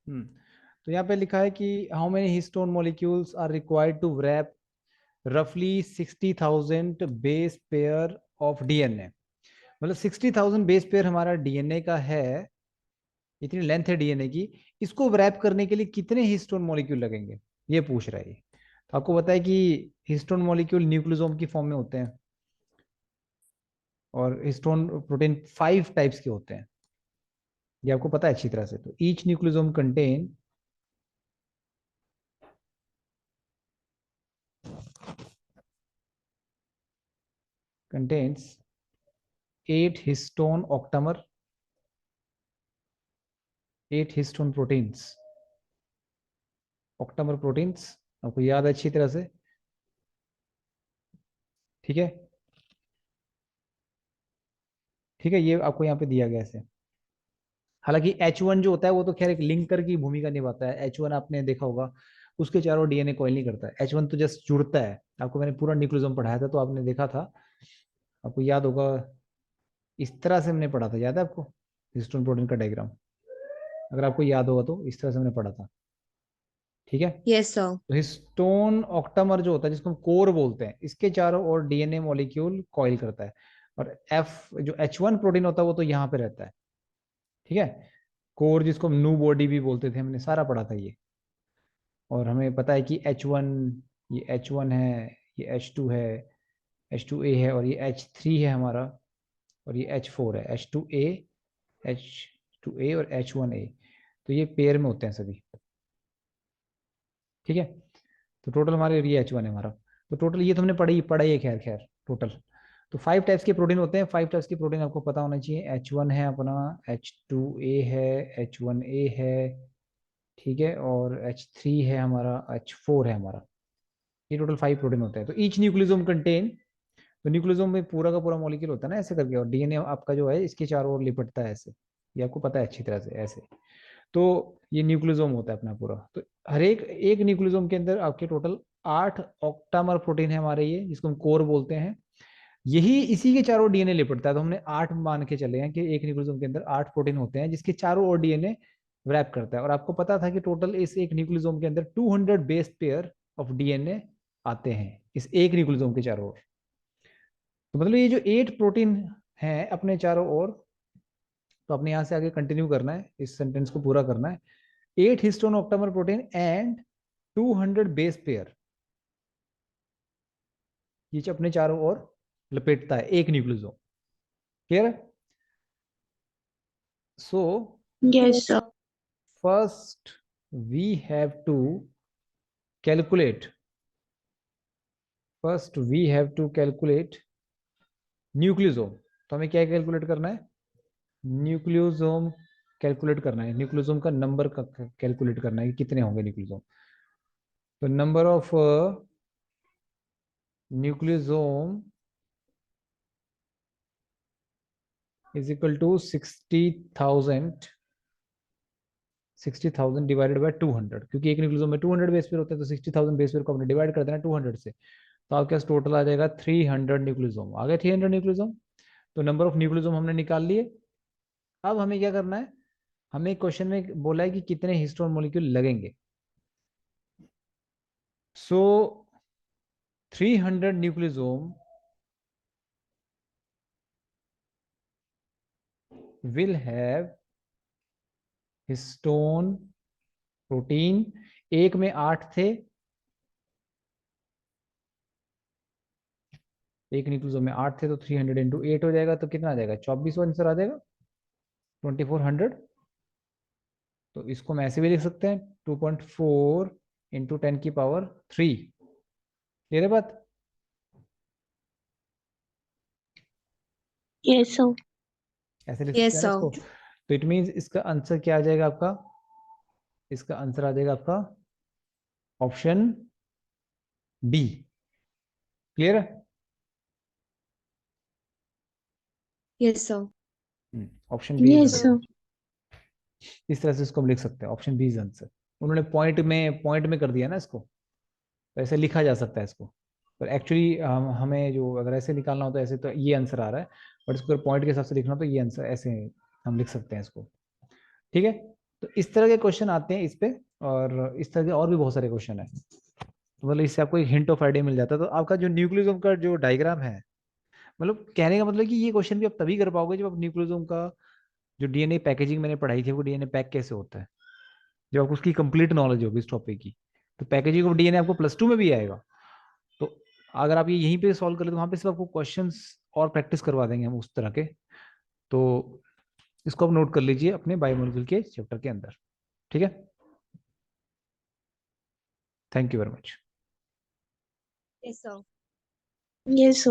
तो यहाँ पे लिखा है कि how many histone molecules are required to wrap रफली 60,000 बेस पेयर ऑफ डीएनए। मतलब 60,000 बेस पेयर हमारा डीएनए का है, इतनी लेंथ है डीएनए की, इसको रैप करने के लिए कितने हिस्टोन मॉलिक्यूल लगेंगे, ये पूछ रहा है। तो आपको पता है कि हिस्टोन मॉलिक्यूल न्यूक्लियोसोम की फॉर्म में होते हैं, और हिस्टोन प्रोटीन 5 टाइप्स के होते हैं, ये आपको पता है अच्छी तरह से। तो each nucleosome contains 8 histone octamer, 8 histone proteins, octamer proteins आपको याद है अच्छी तरह से, ठीक है। ठीक है, ये आपको यहाँ पे दिया गया ऐसे। हालांकि H1 जो होता है वो तो खैर एक लिंकर की भूमिका निभाता है। H1 आपने देखा होगा, उसके चारों डीएनए कॉइल नहीं करता है। H1 तो जस्ट जुड़ता है। आपको मैंने पूरा न्यूक्लियोसोम पढ़ाया था तो आपने देखा था, आपको याद होगा, इस तरह से हमने पढ़ा था, याद है आपको हिस्टोन प्रोटीन का डायग्राम? अगर आपको याद होगा तो इस तरह से हमने पढ़ा था, ठीक है। Yes sir. तो हिस्टोन ऑक्टामर जो होता है, जिसको हम कोर बोलते हैं, इसके चारों ओर डीएनए मॉलिक्यूल कॉइल करता है। और एफ जो H1 प्रोटीन होता है वो तो यहाँ पे रहता है, ठीक है। कोर जिसको हम न्यू बॉडी भी बोलते थे, हमने सारा पढ़ा था ये। और हमें पता है कि H1, ये H1 है, ये H2 है, H2A है, और ये H3 है हमारा, और ये H4 है, H2A, H2A और H1A। तो ये पेयर में होते हैं सभी, ठीक है। तो टोटल हमारे ये H1 है हमारा। तो टोटल ये तो हमने पढ़ाई है, खैर खैर टोटल। तो 5 टाइप्स के प्रोटीन होते हैं, 5 टाइप्स के प्रोटीन आपको पता होना चाहिए। H1 है अपना, H2A है, H1A है, ठीक है, और H3 है हमारा, H4 है हमारा। ये टोटल 5 प्रोटीन होते हैं। तो ईच न्यूक्लियोसोम कंटेन, तो न्यूक्लियोसोम में पूरा का पूरा मॉलिक्यूल होता है ना ऐसे करके, और डीएनए आपका जो है इसके चारों ओर लिपटता है ऐसे, ये आपको पता है अच्छी तरह से ऐसे। तो ये न्यूक्लियोसोम होता है अपना पूरा। तो हर एक एक न्यूक्लियोसोम के अंदर आपके टोटल 8 ऑक्टामर प्रोटीन है हमारे, ये जिसको हम कोर बोलते हैं। यही इसी के चारों डीएनए लिपटता है। तो हमने 8 मान के चले हैं कि एक न्यूक्लियोसोम के अंदर 8 प्रोटीन होते हैं, जिसके चारों ओर डीएनए रैप करता है। और आपको पता था कि टोटल इस एक न्यूक्लियोसोम के अंदर 200 बेस पेयर ऑफ डीएनए आते हैं इस एक न्यूक्लियोसोम के चारों ओर। तो मतलब ये जो 8 प्रोटीन है अपने चारों ओर, तो अपने यहां से आगे कंटिन्यू करना है, इस सेंटेंस को पूरा करना है। 8 histone octamer protein and 200 base pair, ये अपने चारों ओर लपेटता है एक न्यूक्लियोसोम। क्लियर है? So yes sir. First we have to calculate, first we have to calculate nucleosome. तो हमें क्या कैलकुलेट करना है? न्यूक्लियोसोम कैलकुलेट करना है, न्यूक्लियोसोम का नंबर का कैलकुलेट करना है कि कितने होंगे न्यूक्लियोसोम। तो number of nucleosome is equal to 60,000 divided by 200, क्योंकि एक न्यूक्लियोसोम में 200 बेस पेयर होते हैं। तो 60,000 बेस पेयर को हमने डिवाइड कर देना 200 से, तो आपके पास टोटल आ जाएगा 300 न्यूक्लियोसोम। आ गए 300 न्यूक्लियोसोम। तो नंबर ऑफ न्यूक्लियोसोम हमने निकाल लिए। अब हमें क्या करना है? हमें क्वेश्चन में बोला है कि कितने हिस्टोन मॉलिक्यूल लगेंगे। सो 300 nucleosome will have histone protein. एक में 8 थे, एक न्यूक्लियोसोम में 8 थे, तो 300 इंटू 8 हो जाएगा, तो कितना आ जाएगा? 2400 आंसर आ जाएगा, 2400। तो इसको हम ऐसे भी लिख सकते हैं, 2.4 इंटू 10⁻3। क्लियर है बात? Yes sir. ऐसे लिख सकते यस हैं ना सर। इसको। तो इट मीन्स इसका आंसर क्या आ जाएगा आपका? इसका आंसर आ जाएगा आपका ऑप्शन बी। क्लियर है? Yes sir. Option B is yes sir. इस तरह से इसको हम लिख सकते हैं, ऑप्शन बी इज आंसर। उन्होंने पॉइंट में कर दिया ना इसको, तो ऐसे लिखा जा सकता है इसको। पर एक्चुअली हमें जो अगर ऐसे निकालना हो तो ऐसे, तो ये आंसर आ रहा है। बट इसको पॉइंट के हिसाब से लिखना तो ये आंसर ऐसे हम लिख सकते हैं इसको, ठीक है। तो इस तरह के क्वेश्चन आते हैं इस पे, और इस तरह के और भी बहुत सारे क्वेश्चन है। तो मतलब इससे आपको एक हिंट ऑफ आइडिया मिल जाता है। तो आपका जो न्यूक्लियोसोम का जो डायग्राम है, मतलब कहने का मतलब कि ये क्वेश्चन भी आप तभी कर पाओगे जब आप न्यूक्लियोसोम का जो डीएनए पैकेजिंग मैंने पढ़ाई थी, वो डीएनए पैक कैसे होता है, जब आपको उसकी कंप्लीट नॉलेज होगी इस टॉपिक की। तो पैकेजिंग ऑफ डीएनए आपको +2 में भी आएगा। तो अगर आप ये यहीं पे सॉल्व कर ले तो वहां पे सिर्फ आपको क्वेश्चंस और प्रैक्टिस करवा देंगे हम उस तरह के। तो इसको आप नोट कर लीजिए अपने बायोमोलिक्यूल के चैप्टर के अंदर। ठीक है, thank you very much. Yes, sir. Yes, sir.